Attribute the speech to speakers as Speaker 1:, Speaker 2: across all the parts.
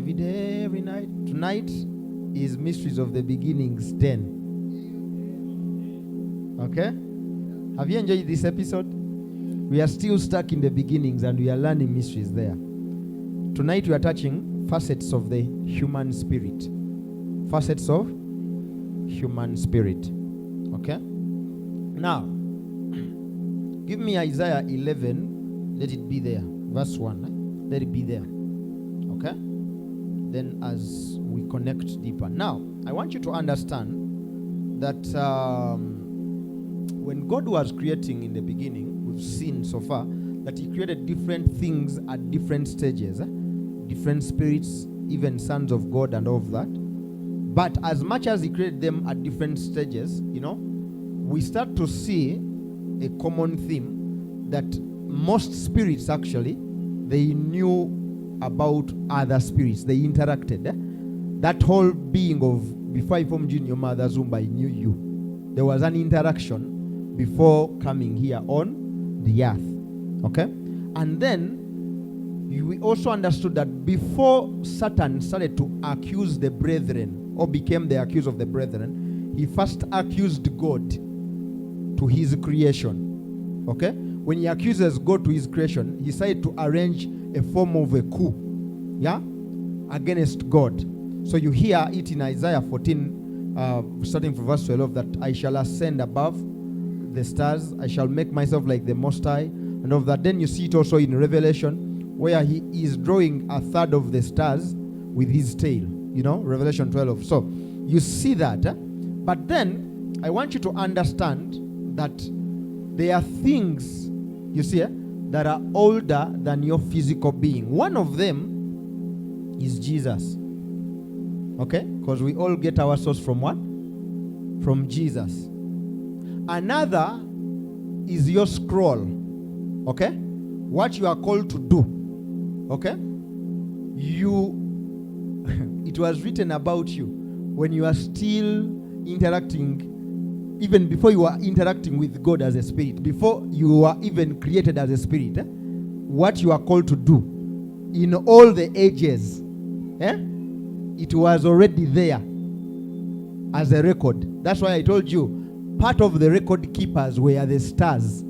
Speaker 1: every day, every night. Tonight is Mysteries of the Beginnings 10. Okay? Have you enjoyed this episode? We are still stuck in the beginnings and we are learning mysteries there. Tonight we are touching facets of the human spirit. Facets of human spirit. Okay? Now, give me Isaiah 11. Let it be there. Verse 1. Let it be there. Okay? Then as we connect deeper. Now, I want you to understand that when God was creating in the beginning, we've seen so far that he created different things at different stages. Different spirits, even sons of God and all of that. But as much as he created them at different stages, we start to see a common theme that most spirits actually, they knew about other spirits. They interacted. That whole being of, before I formed you in your mother's womb, I knew you. There was an interaction before coming here on the earth. Okay? And then we also understood that before Satan started to accuse the brethren, or became the accuser of the brethren, he first accused God to his creation. Okay? When he accuses God to his creation, he started to arrange a form of a coup, against God. So you hear it in Isaiah 14, starting from verse 12, that I shall ascend above the stars, I shall make myself like the Most High, and of that. Then you see it also in Revelation, where he is drawing a third of the stars with his tail. Revelation 12. So you see that. But then I want you to understand that there are things, you see, that are older than your physical being. One of them is Jesus. Okay? Because we all get our source from what? From Jesus. Another is your scroll. Okay? What you are called to do. Okay? It was written about you when you are still interacting, even before you are interacting with God as a spirit, before you are even created as a spirit, what you are called to do in all the ages, it was already there as a record. That's why I told you, part of the record keepers were the stars.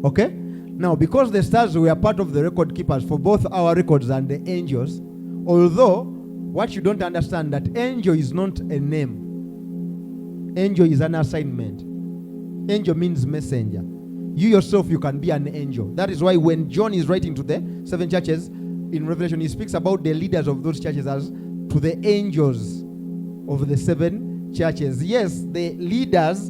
Speaker 1: Okay? Now, because the stars were part of the record keepers for both our records and the angels, although what you don't understand, that angel is not a name. Angel is an assignment. Angel means messenger. You yourself, you can be an angel. That is why when John is writing to the 7 churches in Revelation, he speaks about the leaders of those churches as to the angels of the 7 churches. Yes, the leaders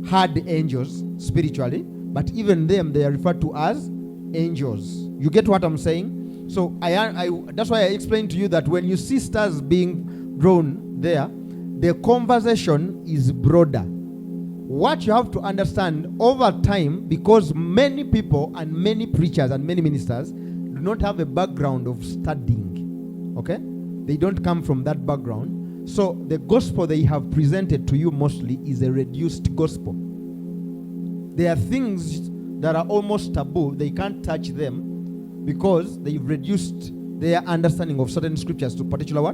Speaker 1: had angels spiritually, but even them, they are referred to as angels. You get what I'm saying? So that's why I explained to you that when you see stars being drawn there, the conversation is broader. What you have to understand over time, because many people and many preachers and many ministers do not have a background of studying. Okay? They don't come from that background. So the gospel they have presented to you mostly is a reduced gospel. There are things that are almost taboo. They can't touch them because they've reduced their understanding of certain scriptures to particular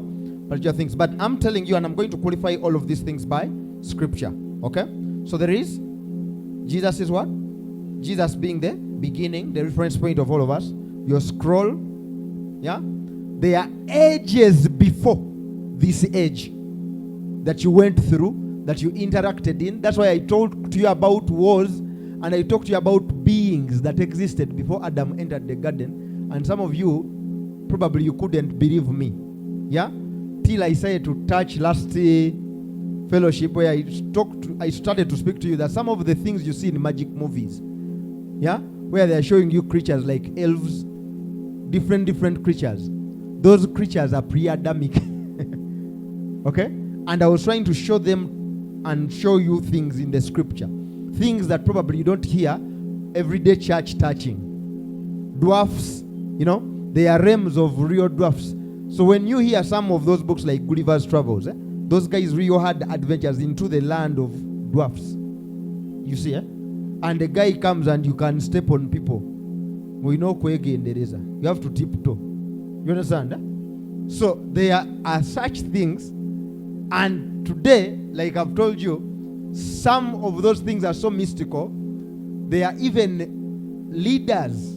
Speaker 1: things. But I'm telling you, and I'm going to qualify all of these things by scripture. Okay? So there is, Jesus is what? Jesus being the beginning, the reference point of all of us. Your scroll, there are ages before this age that you went through, that you interacted in. That's why I told to you about wars, and I talked to you about beings that existed before Adam entered the garden. And some of you, probably you couldn't believe me. Till I started to touch last fellowship where I started to speak to you that some of the things you see in magic movies, where they are showing you creatures like elves, different creatures. Those creatures are pre-Adamic. Okay? And I was trying to show them and show you things in the scripture. Things that probably you don't hear everyday church touching. Dwarfs, they are realms of real dwarfs. So when you hear some of those books like Gulliver's Travels, those guys really had adventures into the land of dwarfs. You see, and the guy comes and you can step on people. We know kwege in the desert. You have to tiptoe. You understand? So there are such things, and today, like I've told you, some of those things are so mystical. There are even leaders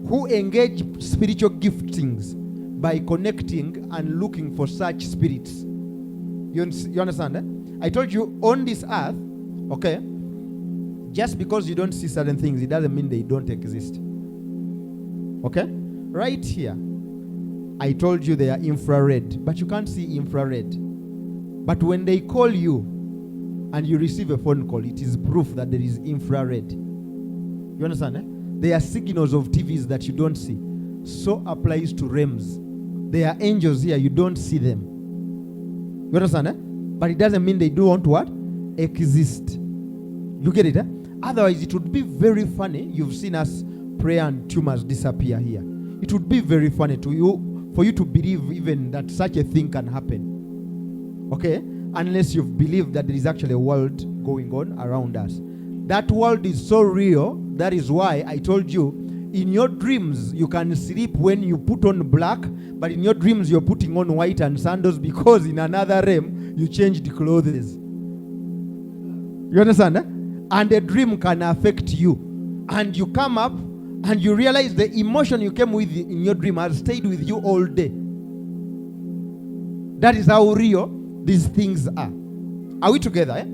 Speaker 1: who engage spiritual giftings by connecting and looking for such spirits. You understand? I told you, on this earth, okay, just because you don't see certain things, it doesn't mean they don't exist. Okay? Right here, I told you they are infrared, but you can't see infrared. But when they call you and you receive a phone call, it is proof that there is infrared. You understand? They are signals of TVs that you don't see. So applies to realms. There are angels here, you don't see them. You understand? But it doesn't mean they don't what? Exist. You get it? Otherwise, it would be very funny. You've seen us pray and tumors disappear here. It would be very funny to you, for you to believe even that such a thing can happen. Okay? Unless you've believed that there is actually a world going on around us. That world is so real. That is why I told you, in your dreams, you can sleep when you put on black, but in your dreams, you're putting on white and sandals, because in another realm, you changed clothes. You understand? And the dream can affect you. And you come up and you realize the emotion you came with in your dream has stayed with you all day. That is how real these things are. Are we together?